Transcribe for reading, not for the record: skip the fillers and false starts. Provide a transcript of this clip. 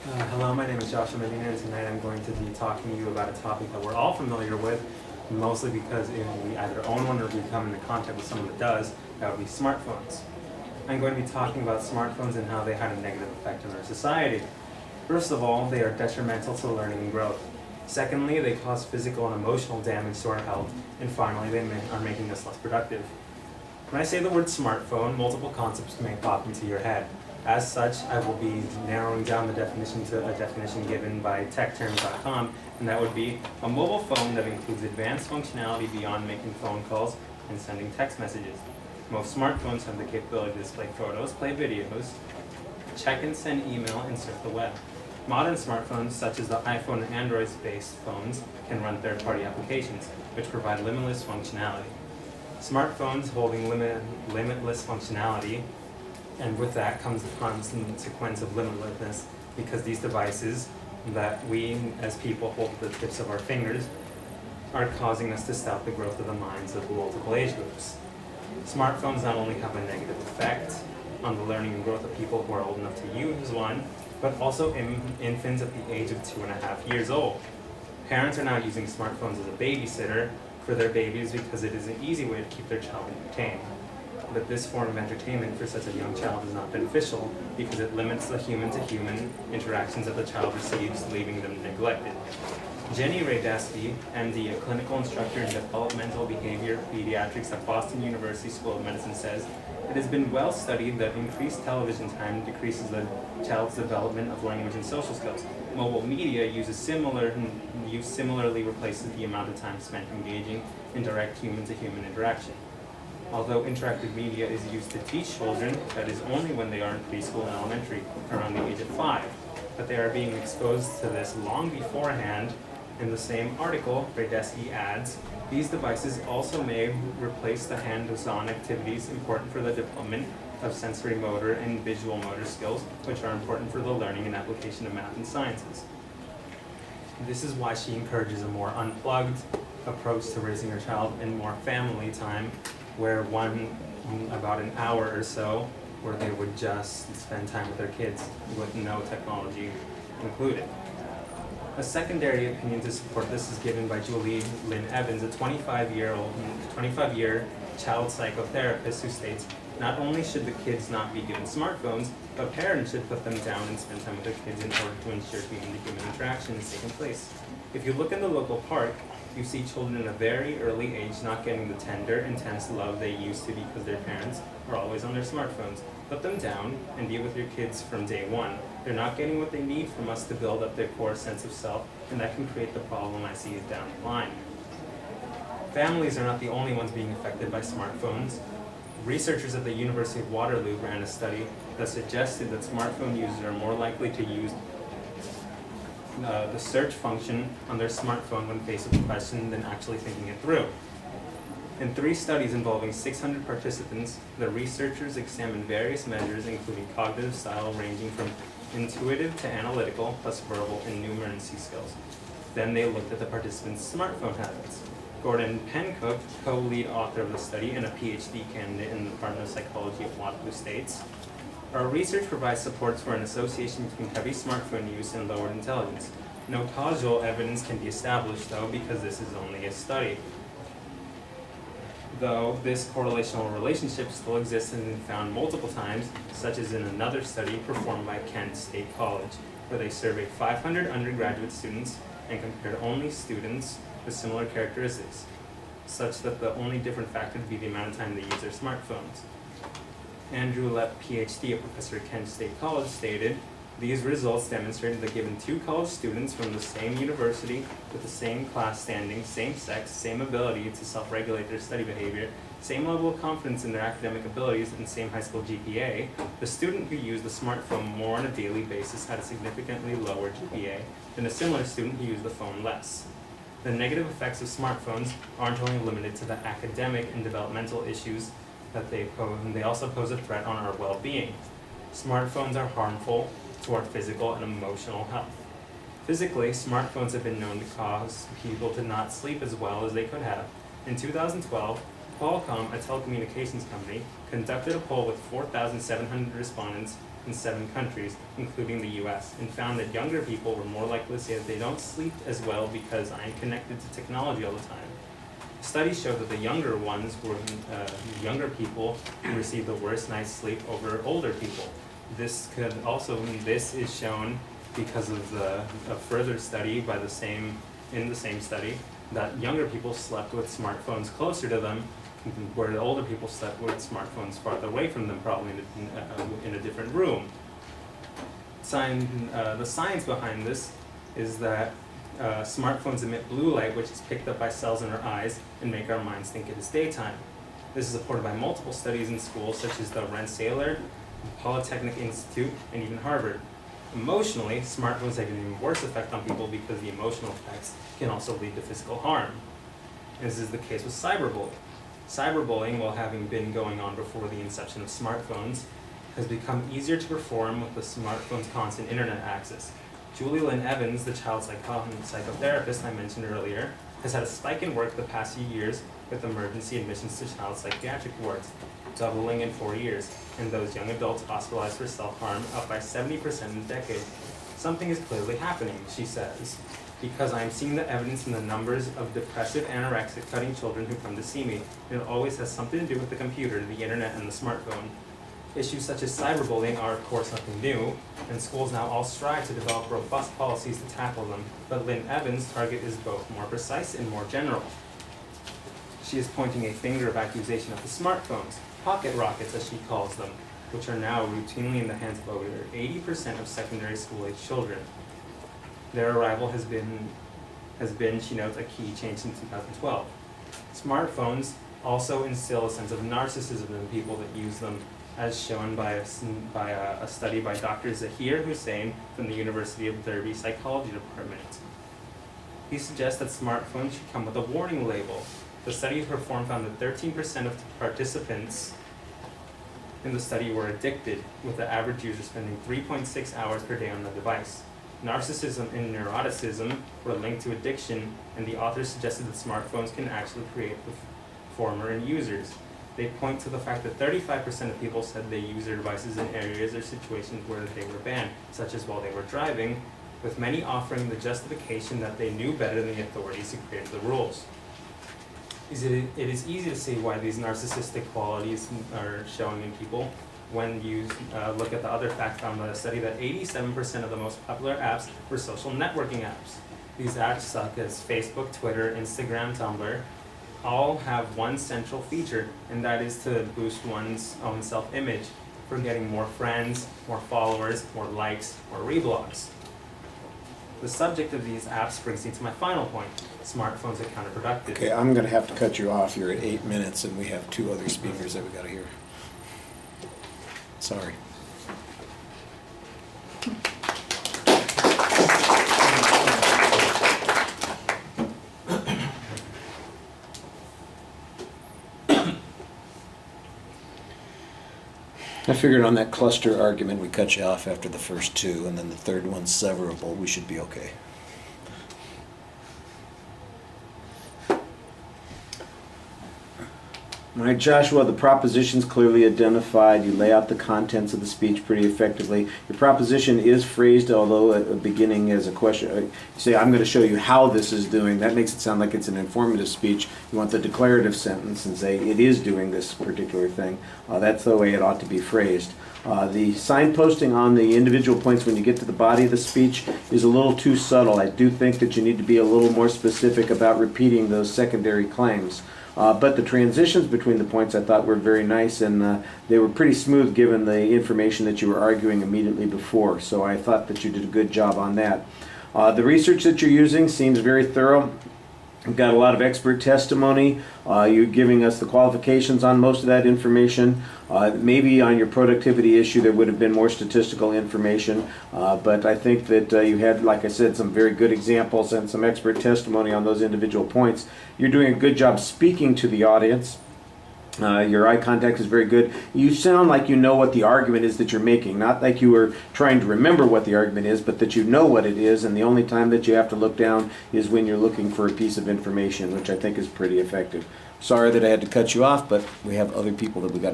Hello, my name is Joshua Medina, and tonight I'm going to be talking to you about a topic that we're all familiar with, mostly because if we either own one or we come into contact with someone that does, that would be smartphones. I'm going to be talking about smartphones and how they had a negative effect on our society. First of all, they are detrimental to learning and growth. Secondly, they cause physical and emotional damage to our health. And finally, they are making us less productive. When I say the word smartphone, multiple concepts may pop into your head. As such, I will be narrowing down the definition to a definition given by techterms.com, and that would be a mobile phone that includes advanced functionality beyond making phone calls and sending text messages. Most smartphones have the capability to display photos, play videos, check and send email, and surf the web. Modern smartphones, such as the iPhone and Android-based phones, can run third-party applications, which provide limitless functionality. Smartphones holding limitless functionality, and with that comes the consequence of limitlessness, because these devices that we as people hold at the tips of our fingers are causing us to stop the growth of the minds of multiple age groups. Smartphones not only have a negative effect on the learning and growth of people who are old enough to use one, but also infants at the age of 2.5 years old. Parents are now using smartphones as a babysitter for their babies because it is an easy way to keep their child entertained. But this form of entertainment for such a young child is not beneficial because it limits the human-to-human interactions that the child receives, leaving them neglected. Jenny Radesky, MD, a clinical instructor in developmental behavior pediatrics at Boston University School of Medicine, says, "It has been well studied that increased television time decreases the child's development of language and social skills. Mobile media similarly replaces the amount of time spent engaging in direct human-to-human interaction. Although interactive media is used to teach children, that is only when they are in preschool and elementary, around the age of 5. But they are being exposed to this long beforehand." In the same article, Radesky adds, "These devices also may replace the hands-on activities important for the development of sensory motor and visual motor skills, which are important for the learning and application of math and sciences." This is why she encourages a more unplugged approach to raising her child and more family time, where about an hour or so, where they would just spend time with their kids with no technology included. A secondary opinion to support this is given by Julie Lynn Evans, a 25-year child psychotherapist, who states, "Not only should the kids not be given smartphones, but parents should put them down and spend time with their kids in order to ensure human-to-human interaction is taking place. If you look in the local park, you see children in a very early age not getting the tender, intense love they used to because their parents are always on their smartphones. Put them down and be with your kids from day one. They're not getting what they need from us to build up their core sense of self, and that can create the problem I see down the line." Families are not the only ones being affected by smartphones. Researchers at the University of Waterloo ran a study that suggested that smartphone users are more likely to use the search function on their smartphone when faced with a question than actually thinking it through. In 3 studies involving 600 participants, the researchers examined various measures, including cognitive style ranging from intuitive to analytical, plus verbal and numeracy skills. Then they looked at the participants' smartphone habits. Gordon Pencook, co-lead author of the study and a PhD candidate in the Department of Psychology at Waterloo, states, "Our research provides supports for an association between heavy smartphone use and lowered intelligence. No causal evidence can be established, though, because this is only a study. Though this correlational relationship still exists and has been found multiple times, such as in another study performed by Kent State College, where they surveyed 500 undergraduate students and compared only students with similar characteristics, such that the only different factor would be the amount of time they use their smartphones." Andrew Lepp, PhD, a professor at Kent State College, stated, "These results demonstrated that given 2 college students from the same university with the same class standing, same sex, same ability to self-regulate their study behavior, same level of confidence in their academic abilities, and same high school GPA, the student who used the smartphone more on a daily basis had a significantly lower GPA than a similar student who used the phone less. The negative effects of smartphones aren't only limited to the academic and developmental issues that they pose, and they also pose a threat on our well-being. Smartphones are harmful to our physical and emotional health. Physically, smartphones have been known to cause people to not sleep as well as they could have. In 2012, Qualcomm, a telecommunications company, conducted a poll with 4,700 respondents in 7 countries, including the US, and found that younger people were more likely to say that they don't sleep as well because I'm connected to technology all the time. Studies show that the younger ones were younger people who received the worst night's sleep over older people. This is shown because of a further study by in the same study, that younger people slept with smartphones closer to them, where the older people slept with smartphones farther away from them, probably in a different room. The science behind this is that smartphones emit blue light, which is picked up by cells in our eyes and make our minds think it is daytime. This is supported by multiple studies in schools such as the Rensselaer, Polytechnic Institute, and even Harvard. Emotionally, smartphones have an even worse effect on people because the emotional effects can also lead to physical harm. And this is the case with cyberbullying. Cyberbullying, while having been going on before the inception of smartphones, has become easier to perform with the smartphone's constant internet access. Julie Lynn Evans, the child psychotherapist I mentioned earlier, has had a spike in work the past few years with emergency admissions to child psychiatric wards, doubling in 4 years, and those young adults hospitalized for self-harm up by 70% in a decade. Something is clearly happening, she says, because I am seeing the evidence in the numbers of depressive, anorexic, cutting children who come to see me, and it always has something to do with the computer, the internet, and the smartphone. Issues such as cyberbullying are of course nothing new, and schools now all strive to develop robust policies to tackle them, but Lynn Evans' target is both more precise and more general. She is pointing a finger of accusation at the smartphones, pocket rockets as she calls them, which are now routinely in the hands of over 80% of secondary school-age children. Their arrival has been, she notes, a key change since 2012. Smartphones also instill a sense of narcissism in people that use them, as shown by a study by Dr. Zahir Hussain from the University of Derby Psychology Department. He suggests that smartphones should come with a warning label. The study performed found that 13% of participants in the study were addicted, with the average user spending 3.6 hours per day on the device. Narcissism and neuroticism were linked to addiction, and the authors suggested that smartphones can actually create former and users. They point to the fact that 35% of people said they use their devices in areas or situations where they were banned, such as while they were driving, with many offering the justification that they knew better than the authorities who created the rules. It is easy to see why these narcissistic qualities are showing in people when you look at the other fact found by the study that 87% of the most popular apps were social networking apps. These apps, such as Facebook, Twitter, Instagram, Tumblr, all have one central feature, and that is to boost one's own self-image for getting more friends, more followers, more likes, more reblogs. The subject of these apps brings me to my final point. Smartphones are counterproductive. Okay, I'm going to have to cut you off. You're at 8 minutes, and we have 2 other speakers that we got to hear. Sorry. I figured on that cluster argument we cut you off after the first 2, and then the third one's severable. We should be okay. All right, Joshua, the proposition's clearly identified. You lay out the contents of the speech pretty effectively. Your proposition is phrased, although at the beginning as a question. You say, I'm going to show you how this is doing. That makes it sound like it's an informative speech. You want the declarative sentence and say, it is doing this particular thing. That's the way it ought to be phrased. The signposting on the individual points when you get to the body of the speech is a little too subtle. I do think that you need to be a little more specific about repeating those secondary claims. But the transitions between the points I thought were very nice, and they were pretty smooth given the information that you were arguing immediately before. So I thought that you did a good job on that. The research that you're using seems very thorough. We've got a lot of expert testimony. You're giving us the qualifications on most of that information. Maybe on your productivity issue there would have been more statistical information, but I think that you had, like I said, some very good examples and some expert testimony on those individual points. You're doing a good job speaking to the audience. Your eye contact is very good. You sound like you know what the argument is that you're making, not like you were trying to remember what the argument is, but that you know what it is, and the only time that you have to look down is when you're looking for a piece of information, which I think is pretty effective. Sorry that I had to cut you off, but we have other people that we got to